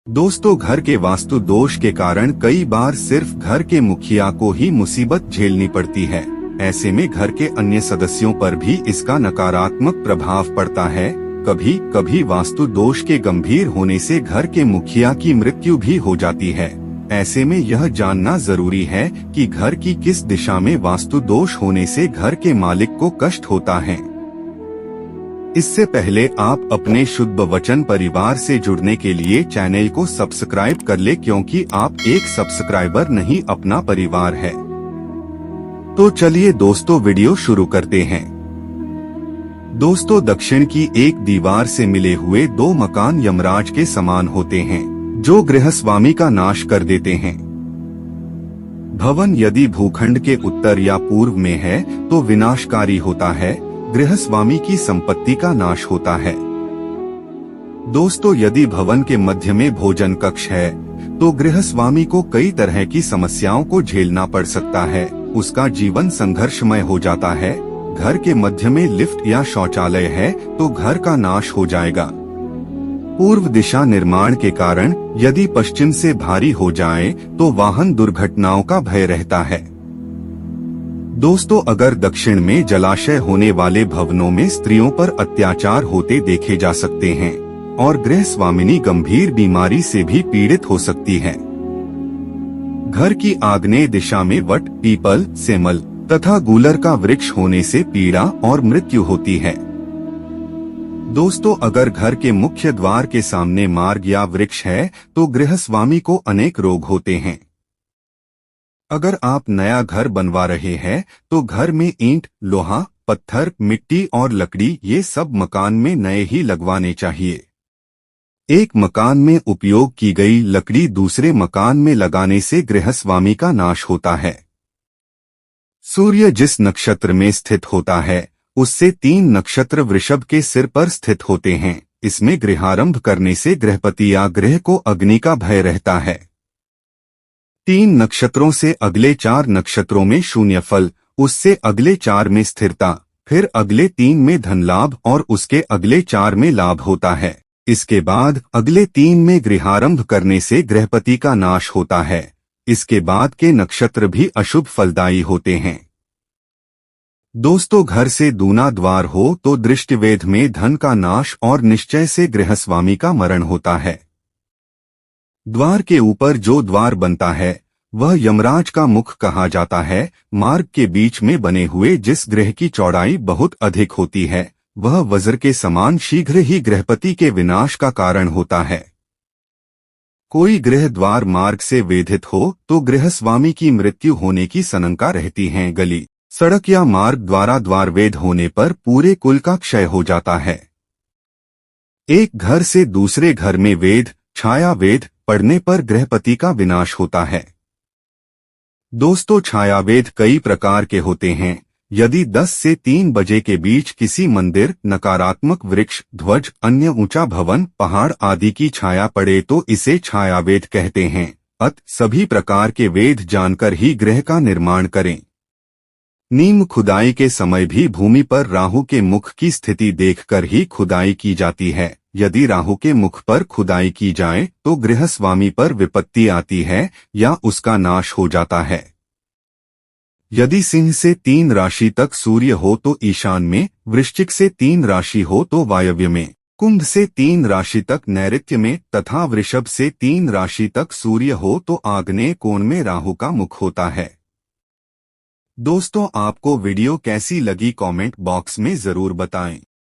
दोस्तों, घर के वास्तु दोष के कारण कई बार सिर्फ घर के मुखिया को ही मुसीबत झेलनी पड़ती है। ऐसे में घर के अन्य सदस्यों पर भी इसका नकारात्मक प्रभाव पड़ता है। कभी कभी वास्तु दोष के गंभीर होने से घर के मुखिया की मृत्यु भी हो जाती है। ऐसे में यह जानना जरूरी है कि घर की किस दिशा में वास्तु दोष होने से घर के मालिक को कष्ट होता है। इससे पहले आप अपने शुद्ध वचन परिवार से जुड़ने के लिए चैनल को सब्सक्राइब कर ले, क्योंकि आप एक सब्सक्राइबर नहीं, अपना परिवार है। तो चलिए दोस्तों, वीडियो शुरू करते हैं। दोस्तों, दक्षिण की एक दीवार से मिले हुए दो मकान यमराज के समान होते हैं, जो गृहस्वामी का नाश कर देते हैं। भवन यदि भूखंड के उत्तर या पूर्व में है तो विनाशकारी होता है, गृहस्वामी की संपत्ति का नाश होता है। दोस्तों, यदि भवन के मध्य में भोजन कक्ष है तो गृहस्वामी को कई तरह की समस्याओं को झेलना पड़ सकता है, उसका जीवन संघर्षमय हो जाता है। घर के मध्य में लिफ्ट या शौचालय है तो घर का नाश हो जाएगा। पूर्व दिशा निर्माण के कारण यदि पश्चिम से भारी हो जाए तो वाहन दुर्घटनाओं का भय रहता है। दोस्तों, अगर दक्षिण में जलाशय होने वाले भवनों में स्त्रियों पर अत्याचार होते देखे जा सकते हैं और गृहस्वामिनी गंभीर बीमारी से भी पीड़ित हो सकती है। घर की आग्नेय दिशा में वट, पीपल, सेमल तथा गूलर का वृक्ष होने से पीड़ा और मृत्यु होती है। दोस्तों, अगर घर के मुख्य द्वार के सामने मार्ग या वृक्ष है तो गृहस्वामी को अनेक रोग होते हैं। अगर आप नया घर बनवा रहे हैं तो घर में ईंट, लोहा, पत्थर, मिट्टी और लकड़ी ये सब मकान में नए ही लगवाने चाहिए। एक मकान में उपयोग की गई लकड़ी दूसरे मकान में लगाने से गृहस्वामी का नाश होता है। सूर्य जिस नक्षत्र में स्थित होता है उससे 3 नक्षत्र वृषभ के सिर पर स्थित होते हैं। इसमें गृहारंभ करने से गृहपति या गृह को अग्नि का भय रहता है। 3 नक्षत्रों से अगले 4 नक्षत्रों में शून्य फल, उससे अगले 4 में स्थिरता, फिर अगले 3 में धन लाभ और उसके अगले 4 में लाभ होता है। इसके बाद अगले 3 में गृहारंभ करने से गृहपति का नाश होता है। इसके बाद के नक्षत्र भी अशुभ फलदायी होते हैं। दोस्तों, घर से दूना द्वार हो तो दृष्टिवेद में धन का नाश और निश्चय से गृहस्वामी का मरण होता है। द्वार के ऊपर जो द्वार बनता है वह यमराज का मुख कहा जाता है। मार्ग के बीच में बने हुए जिस गृह की चौड़ाई बहुत अधिक होती है वह वज्र के समान शीघ्र ही गृहपति के विनाश का कारण होता है। कोई गृह द्वार मार्ग से वेधित हो तो गृहस्वामी की मृत्यु होने की शंका रहती है। गली, सड़क या मार्ग द्वारा द्वार वेध होने पर पूरे कुल का क्षय हो जाता है। एक घर से दूसरे घर में वेध, छाया वेध पड़ने पर गृहपति का विनाश होता है। दोस्तों, छायावेद कई प्रकार के होते हैं। यदि 10 से 3 बजे के बीच किसी मंदिर, नकारात्मक वृक्ष, ध्वज, अन्य ऊंचा भवन, पहाड़ आदि की छाया पड़े तो इसे छायावेद कहते हैं। सभी प्रकार के वेद जानकर ही गृह का निर्माण करें। नीम खुदाई के समय भी भूमि पर राहु के मुख की स्थिति देखकर ही खुदाई की जाती है। यदि राहु के मुख पर खुदाई की जाए तो गृहस्वामी पर विपत्ति आती है या उसका नाश हो जाता है। यदि सिंह से 3 राशि तक सूर्य हो तो ईशान में, वृश्चिक से 3 राशि हो तो वायव्य में, कुंभ से 3 राशि तक नैऋत्य में तथा वृषभ से 3 राशि तक सूर्य हो तो आग्नेय कोण में राहु का मुख होता है। दोस्तों, आपको वीडियो कैसी लगी कमेंट बॉक्स में जरूर बताएं।